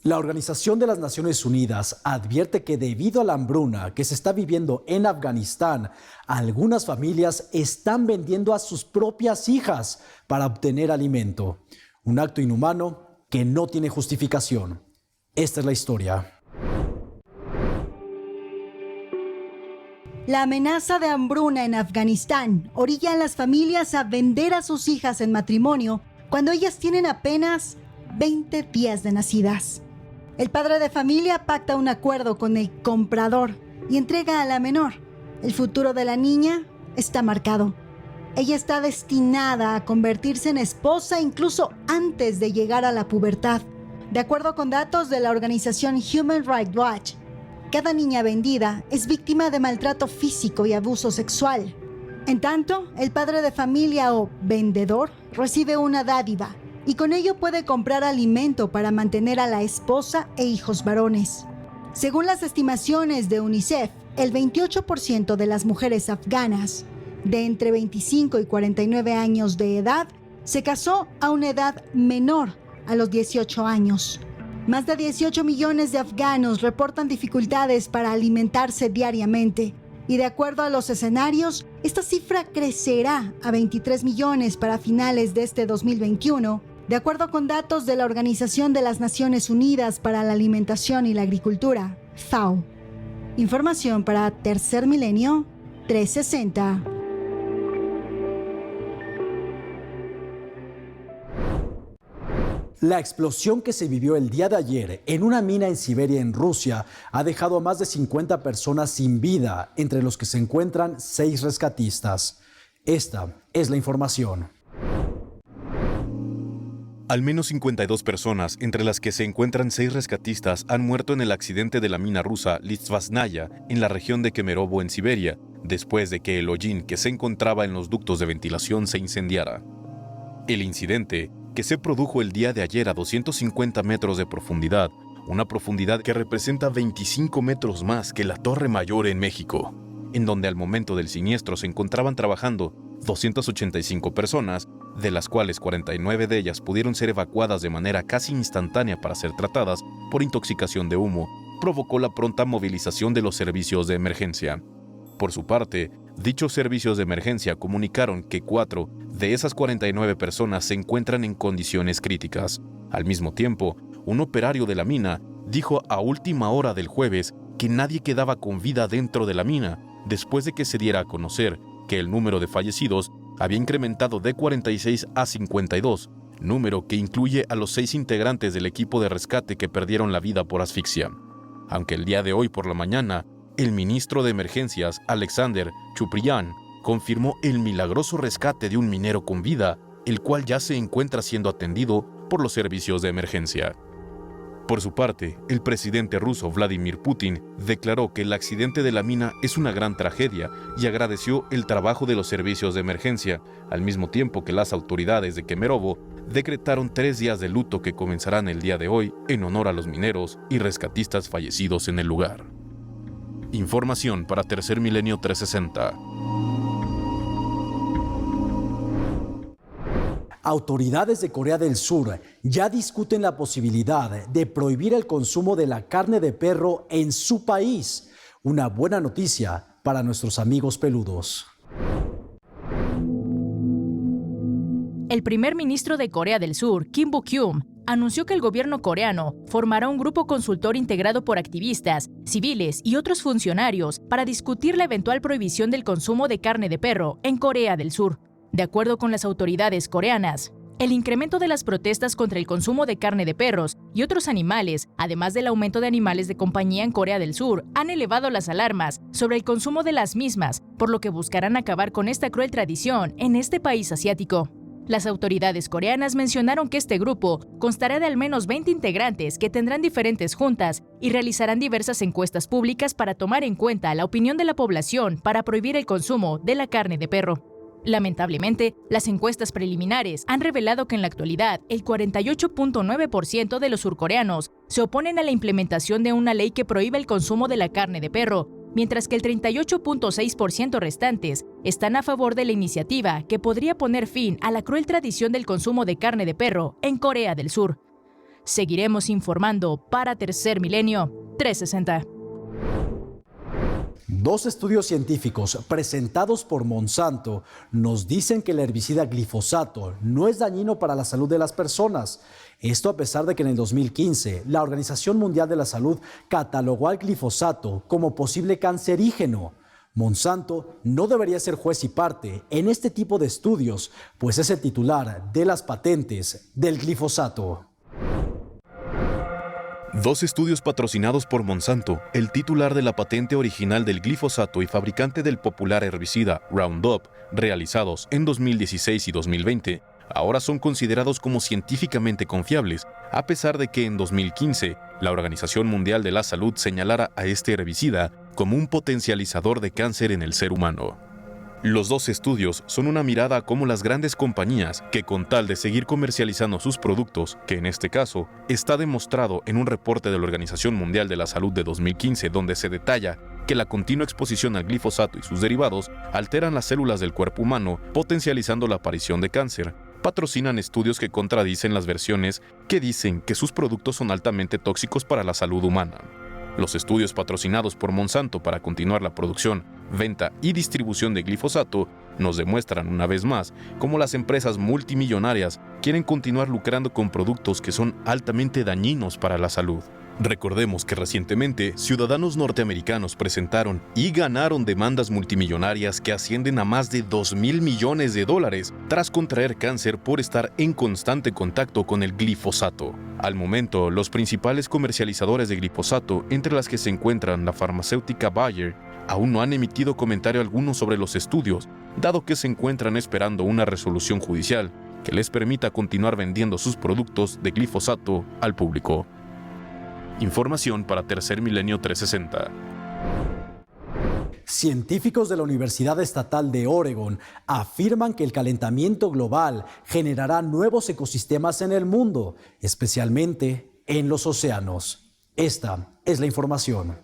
La Organización de las Naciones Unidas advierte que debido a la hambruna que se está viviendo en Afganistán, algunas familias están vendiendo a sus propias hijas para obtener alimento. Un acto inhumano que no tiene justificación. Esta es la historia. La amenaza de hambruna en Afganistán orilla a las familias a vender a sus hijas en matrimonio cuando ellas tienen apenas 20 días de nacidas. El padre de familia pacta un acuerdo con el comprador y entrega a la menor. El futuro de la niña está marcado. Ella está destinada a convertirse en esposa incluso antes de llegar a la pubertad. De acuerdo con datos de la organización Human Rights Watch, cada niña vendida es víctima de maltrato físico y abuso sexual. En tanto, el padre de familia o vendedor recibe una dádiva y con ello puede comprar alimento para mantener a la esposa e hijos varones. Según las estimaciones de UNICEF, el 28% de las mujeres afganas de entre 25 y 49 años de edad se casó a una edad menor a los 18 años. Más de 18 millones de afganos reportan dificultades para alimentarse diariamente y de acuerdo a los escenarios, esta cifra crecerá a 23 millones para finales de este 2021, de acuerdo con datos de la Organización de las Naciones Unidas para la Alimentación y la Agricultura, FAO. Información para Tercer Milenio 360. La explosión que se vivió el día de ayer en una mina en Siberia, en Rusia, ha dejado a más de 50 personas sin vida, entre los que se encuentran 6 rescatistas. Esta es la información. Al menos 52 personas, entre las que se encuentran 6 rescatistas, han muerto en el accidente de la mina rusa Lizvasnaya en la región de Kemerovo, en Siberia, después de que el hollín que se encontraba en los ductos de ventilación se incendiara. El incidente, que se produjo el día de ayer a 250 metros de profundidad, una profundidad que representa 25 metros más que la Torre Mayor en México, en donde al momento del siniestro se encontraban trabajando 285 personas, de las cuales 49 de ellas pudieron ser evacuadas de manera casi instantánea para ser tratadas por intoxicación de humo, provocó la pronta movilización de los servicios de emergencia. Por su parte, dichos servicios de emergencia comunicaron que 4 de esas 49 personas se encuentran en condiciones críticas. Al mismo tiempo, un operario de la mina dijo a última hora del jueves que nadie quedaba con vida dentro de la mina, después de que se diera a conocer que el número de fallecidos había incrementado de 46 a 52, número que incluye a los 6 integrantes del equipo de rescate que perdieron la vida por asfixia. Aunque el día de hoy por la mañana, el ministro de Emergencias, Alexander Chupryan, confirmó el milagroso rescate de un minero con vida, el cual ya se encuentra siendo atendido por los servicios de emergencia. Por su parte, el presidente ruso Vladimir Putin declaró que el accidente de la mina es una gran tragedia y agradeció el trabajo de los servicios de emergencia, al mismo tiempo que las autoridades de Kemerovo decretaron 3 días de luto que comenzarán el día de hoy en honor a los mineros y rescatistas fallecidos en el lugar. Información para Tercer Milenio 360. Autoridades de Corea del Sur ya discuten la posibilidad de prohibir el consumo de la carne de perro en su país. Una buena noticia para nuestros amigos peludos. El primer ministro de Corea del Sur, Kim Bok-yum, anunció que el gobierno coreano formará un grupo consultor integrado por activistas, civiles y otros funcionarios para discutir la eventual prohibición del consumo de carne de perro en Corea del Sur. De acuerdo con las autoridades coreanas, el incremento de las protestas contra el consumo de carne de perros y otros animales, además del aumento de animales de compañía en Corea del Sur, han elevado las alarmas sobre el consumo de las mismas, por lo que buscarán acabar con esta cruel tradición en este país asiático. Las autoridades coreanas mencionaron que este grupo constará de al menos 20 integrantes que tendrán diferentes juntas y realizarán diversas encuestas públicas para tomar en cuenta la opinión de la población para prohibir el consumo de la carne de perro. Lamentablemente, las encuestas preliminares han revelado que en la actualidad el 48.9% de los surcoreanos se oponen a la implementación de una ley que prohíbe el consumo de la carne de perro, mientras que el 38.6% restantes están a favor de la iniciativa que podría poner fin a la cruel tradición del consumo de carne de perro en Corea del Sur. Seguiremos informando para Tercer Milenio 360. Dos estudios científicos presentados por Monsanto nos dicen que el herbicida glifosato no es dañino para la salud de las personas. Esto a pesar de que en el 2015 la Organización Mundial de la Salud catalogó al glifosato como posible cancerígeno. Monsanto no debería ser juez y parte en este tipo de estudios, pues es el titular de las patentes del glifosato. Dos estudios patrocinados por Monsanto, el titular de la patente original del glifosato y fabricante del popular herbicida Roundup, realizados en 2016 y 2020, ahora son considerados como científicamente confiables, a pesar de que en 2015 la Organización Mundial de la Salud señalara a este herbicida como un potencializador de cáncer en el ser humano. Los dos estudios son una mirada a cómo las grandes compañías, que con tal de seguir comercializando sus productos, que en este caso está demostrado en un reporte de la Organización Mundial de la Salud de 2015 donde se detalla que la continua exposición al glifosato y sus derivados alteran las células del cuerpo humano, potencializando la aparición de cáncer, patrocinan estudios que contradicen las versiones que dicen que sus productos son altamente tóxicos para la salud humana. Los estudios patrocinados por Monsanto para continuar la producción, venta y distribución de glifosato nos demuestran una vez más cómo las empresas multimillonarias quieren continuar lucrando con productos que son altamente dañinos para la salud. Recordemos que recientemente ciudadanos norteamericanos presentaron y ganaron demandas multimillonarias que ascienden a más de $2.000 millones tras contraer cáncer por estar en constante contacto con el glifosato. Al momento, los principales comercializadores de glifosato, entre las que se encuentran la farmacéutica Bayer, aún no han emitido comentario alguno sobre los estudios, dado que se encuentran esperando una resolución judicial que les permita continuar vendiendo sus productos de glifosato al público. Información para Tercer Milenio 360. Científicos de la Universidad Estatal de Oregon afirman que el calentamiento global generará nuevos ecosistemas en el mundo, especialmente en los océanos. Esta es la información.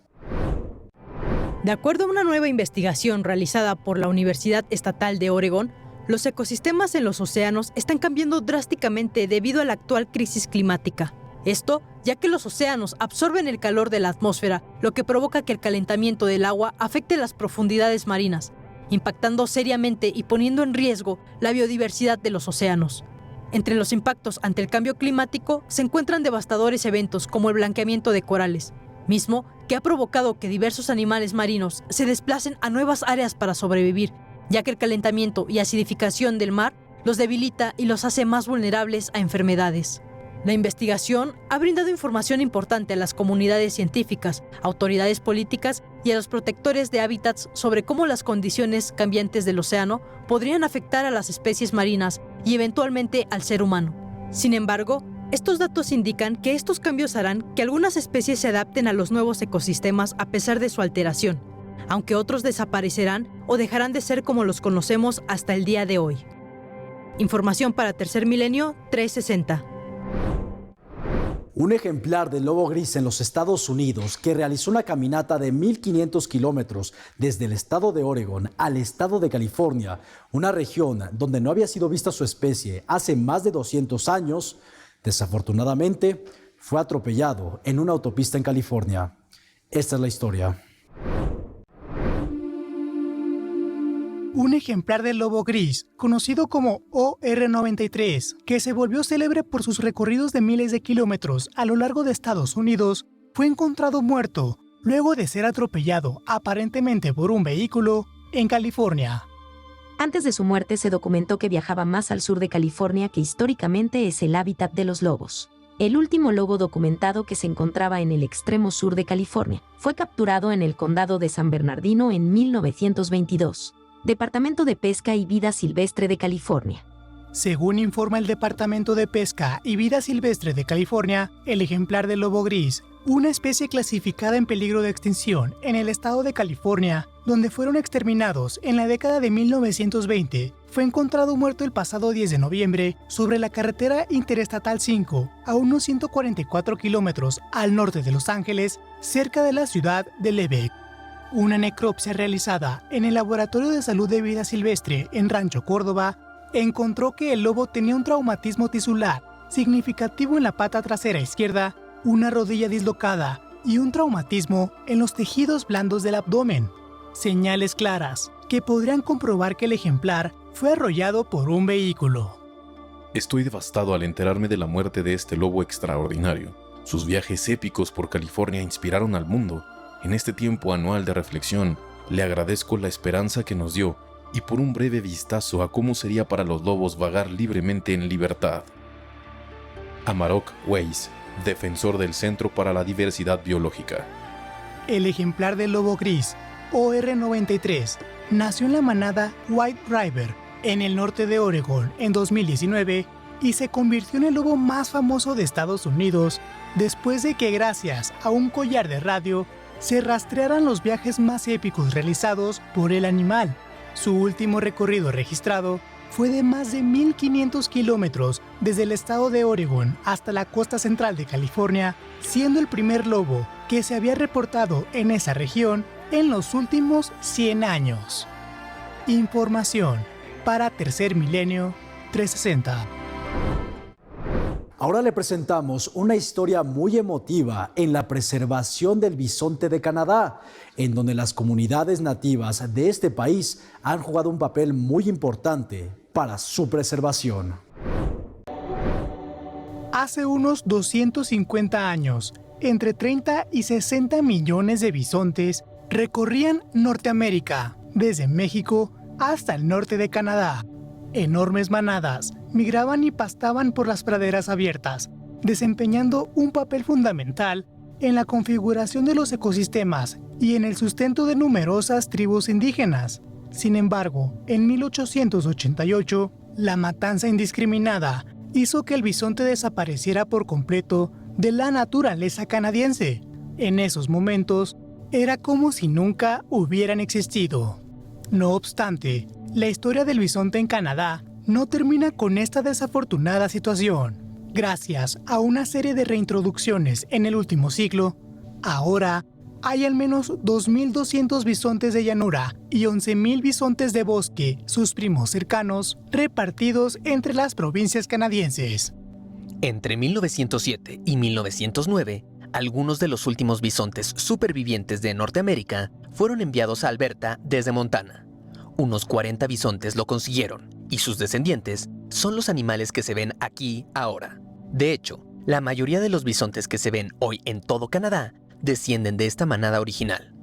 De acuerdo a una nueva investigación realizada por la Universidad Estatal de Oregon, los ecosistemas en los océanos están cambiando drásticamente debido a la actual crisis climática. Esto ya que los océanos absorben el calor de la atmósfera, lo que provoca que el calentamiento del agua afecte las profundidades marinas, impactando seriamente y poniendo en riesgo la biodiversidad de los océanos. Entre los impactos ante el cambio climático se encuentran devastadores eventos como el blanqueamiento de corales, mismo que ha provocado que diversos animales marinos se desplacen a nuevas áreas para sobrevivir, ya que el calentamiento y acidificación del mar los debilita y los hace más vulnerables a enfermedades. La investigación ha brindado información importante a las comunidades científicas, autoridades políticas y a los protectores de hábitats sobre cómo las condiciones cambiantes del océano podrían afectar a las especies marinas y eventualmente al ser humano. Sin embargo, estos datos indican que estos cambios harán que algunas especies se adapten a los nuevos ecosistemas a pesar de su alteración, aunque otros desaparecerán o dejarán de ser como los conocemos hasta el día de hoy. Información para Tercer Milenio 360. Un ejemplar del lobo gris en los Estados Unidos que realizó una caminata de 1.500 kilómetros desde el estado de Oregon al estado de California, una región donde no había sido vista su especie hace más de 200 años, desafortunadamente fue atropellado en una autopista en California. Esta es la historia. Un ejemplar del lobo gris, conocido como OR93, que se volvió célebre por sus recorridos de miles de kilómetros a lo largo de Estados Unidos, fue encontrado muerto luego de ser atropellado aparentemente por un vehículo en California. Antes de su muerte se documentó que viajaba más al sur de California, que históricamente es el hábitat de los lobos. El último lobo documentado, que se encontraba en el extremo sur de California, fue capturado en el condado de San Bernardino en 1922. Departamento de Pesca y Vida Silvestre de California. Según informa el Departamento de Pesca y Vida Silvestre de California, el ejemplar del lobo gris, una especie clasificada en peligro de extinción en el estado de California, donde fueron exterminados en la década de 1920, fue encontrado muerto el pasado 10 de noviembre sobre la carretera Interestatal 5, a unos 144 kilómetros al norte de Los Ángeles, cerca de la ciudad de Lebec. Una necropsia realizada en el Laboratorio de Salud de Vida Silvestre en Rancho Córdoba encontró que el lobo tenía un traumatismo tisular, significativo en la pata trasera izquierda, una rodilla dislocada y un traumatismo en los tejidos blandos del abdomen. Señales claras que podrían comprobar que el ejemplar fue arrollado por un vehículo. Estoy devastado al enterarme de la muerte de este lobo extraordinario. Sus viajes épicos por California inspiraron al mundo. En este tiempo anual de reflexión, le agradezco la esperanza que nos dio y por un breve vistazo a cómo sería para los lobos vagar libremente en libertad. Amarok Weiss, defensor del Centro para la Diversidad Biológica. El ejemplar del lobo gris, OR93, nació en la manada White River, en el norte de Oregón, en 2019, y se convirtió en el lobo más famoso de Estados Unidos después de que, gracias a un collar de radio, se rastrearan los viajes más épicos realizados por el animal. Su último recorrido registrado fue de más de 1.500 kilómetros desde el estado de Oregón hasta la costa central de California, siendo el primer lobo que se había reportado en esa región en los últimos 100 años. Información para Tercer Milenio 360. Ahora le presentamos una historia muy emotiva en la preservación del bisonte de Canadá, en donde las comunidades nativas de este país han jugado un papel muy importante para su preservación. Hace unos 250 años, entre 30 y 60 millones de bisontes recorrían Norteamérica, desde México hasta el norte de Canadá. Enormes manadas migraban y pastaban por las praderas abiertas, desempeñando un papel fundamental en la configuración de los ecosistemas y en el sustento de numerosas tribus indígenas. Sin embargo, en 1888, la matanza indiscriminada hizo que el bisonte desapareciera por completo de la naturaleza canadiense. En esos momentos, era como si nunca hubieran existido. No obstante, la historia del bisonte en Canadá no termina con esta desafortunada situación. Gracias a una serie de reintroducciones en el último siglo, ahora hay al menos 2.200 bisontes de llanura y 11.000 bisontes de bosque, sus primos cercanos, repartidos entre las provincias canadienses. Entre 1907 y 1909, algunos de los últimos bisontes supervivientes de Norteamérica fueron enviados a Alberta desde Montana. Unos 40 bisontes lo consiguieron, y sus descendientes son los animales que se ven aquí ahora. De hecho, la mayoría de los bisontes que se ven hoy en todo Canadá descienden de esta manada original.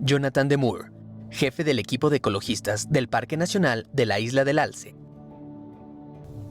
Jonathan Demure, jefe del equipo de ecologistas del Parque Nacional de la Isla del Alce.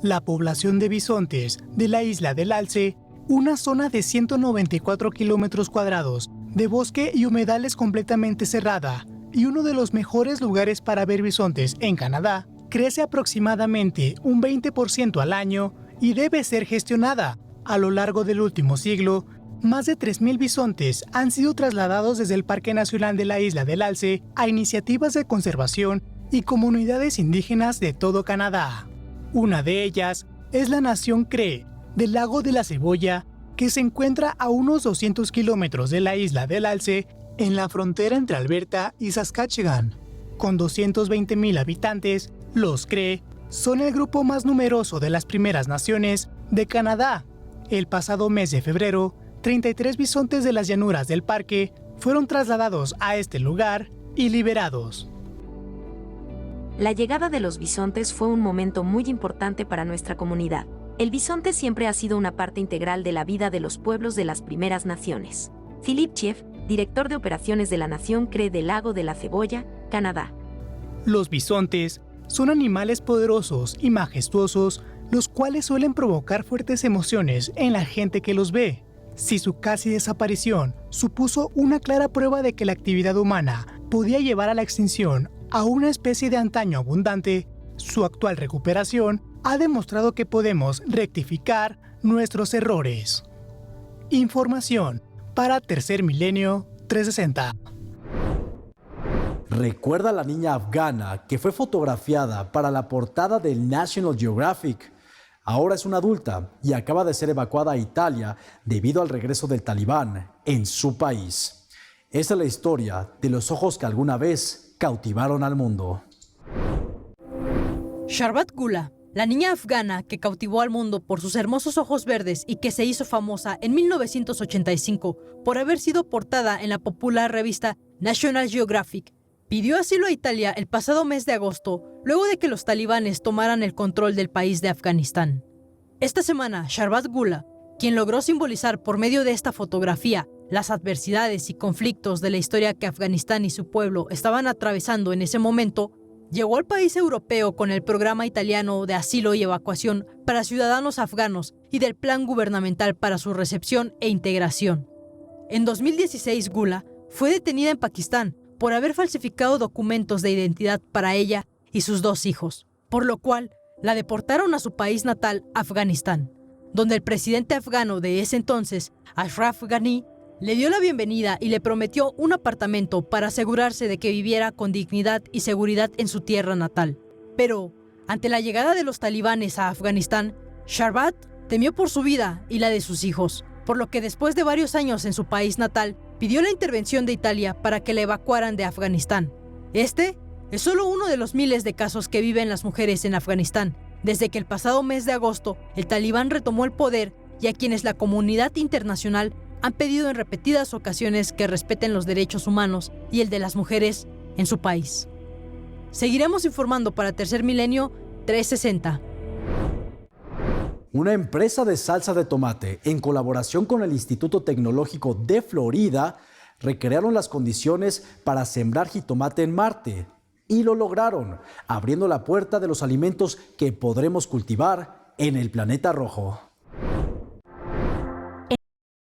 La población de bisontes de la Isla del Alce, una zona de 194 kilómetros cuadrados de bosque y humedales completamente cerrada, y uno de los mejores lugares para ver bisontes en Canadá, crece aproximadamente un 20% al año y debe ser gestionada. A lo largo del último siglo, más de 3.000 bisontes han sido trasladados desde el Parque Nacional de la Isla del Alce a iniciativas de conservación y comunidades indígenas de todo Canadá. Una de ellas es la Nación Cree, del Lago de la Cebolla, que se encuentra a unos 200 kilómetros de la Isla del Alce, en la frontera entre Alberta y Saskatchewan. Con 220,000 habitantes, los Cree son el grupo más numeroso de las primeras naciones de Canadá. El pasado mes de febrero, 33 bisontes de las llanuras del parque fueron trasladados a este lugar y liberados. La llegada de los bisontes fue un momento muy importante para nuestra comunidad. El bisonte siempre ha sido una parte integral de la vida de los pueblos de las primeras naciones. Philippe Chief, director de operaciones de la Nación Cree del Lago de la Cebolla, Canadá. Los bisontes son animales poderosos y majestuosos, los cuales suelen provocar fuertes emociones en la gente que los ve. Si su casi desaparición supuso una clara prueba de que la actividad humana podía llevar a la extinción a una especie de antaño abundante, su actual recuperación ha demostrado que podemos rectificar nuestros errores. Información para Tercer Milenio 360. ¿Recuerda a la niña afgana que fue fotografiada para la portada del National Geographic? Ahora es una adulta y acaba de ser evacuada a Italia debido al regreso del talibán en su país. Esta es la historia de los ojos que alguna vez cautivaron al mundo. Sharbat Gula, La niña afgana que cautivó al mundo por sus hermosos ojos verdes y que se hizo famosa en 1985 por haber sido portada en la popular revista National Geographic, pidió asilo a Italia el pasado mes de agosto, luego de que los talibanes tomaran el control del país de Afganistán. Esta semana, Sharbat Gula, quien logró simbolizar por medio de esta fotografía las adversidades y conflictos de la historia que Afganistán y su pueblo estaban atravesando en ese momento, llegó al país europeo con el programa italiano de asilo y evacuación para ciudadanos afganos y del plan gubernamental para su recepción e integración. En 2016, Gula fue detenida en Pakistán por haber falsificado documentos de identidad para ella y sus 2 hijos, por lo cual la deportaron a su país natal, Afganistán, donde el presidente afgano de ese entonces, Ashraf Ghani, le dio la bienvenida y le prometió un apartamento para asegurarse de que viviera con dignidad y seguridad en su tierra natal. Pero, ante la llegada de los talibanes a Afganistán, Sharbat temió por su vida y la de sus hijos, por lo que después de varios años en su país natal, pidió la intervención de Italia para que la evacuaran de Afganistán. Este es solo uno de los miles de casos que viven las mujeres en Afganistán, desde que el pasado mes de agosto el talibán retomó el poder y a quienes la comunidad internacional han pedido en repetidas ocasiones que respeten los derechos humanos y el de las mujeres en su país. Seguiremos informando para Tercer Milenio 360. Una empresa de salsa de tomate, en colaboración con el Instituto Tecnológico de Florida, recrearon las condiciones para sembrar jitomate en Marte. Y lo lograron, abriendo la puerta de los alimentos que podremos cultivar en el planeta rojo.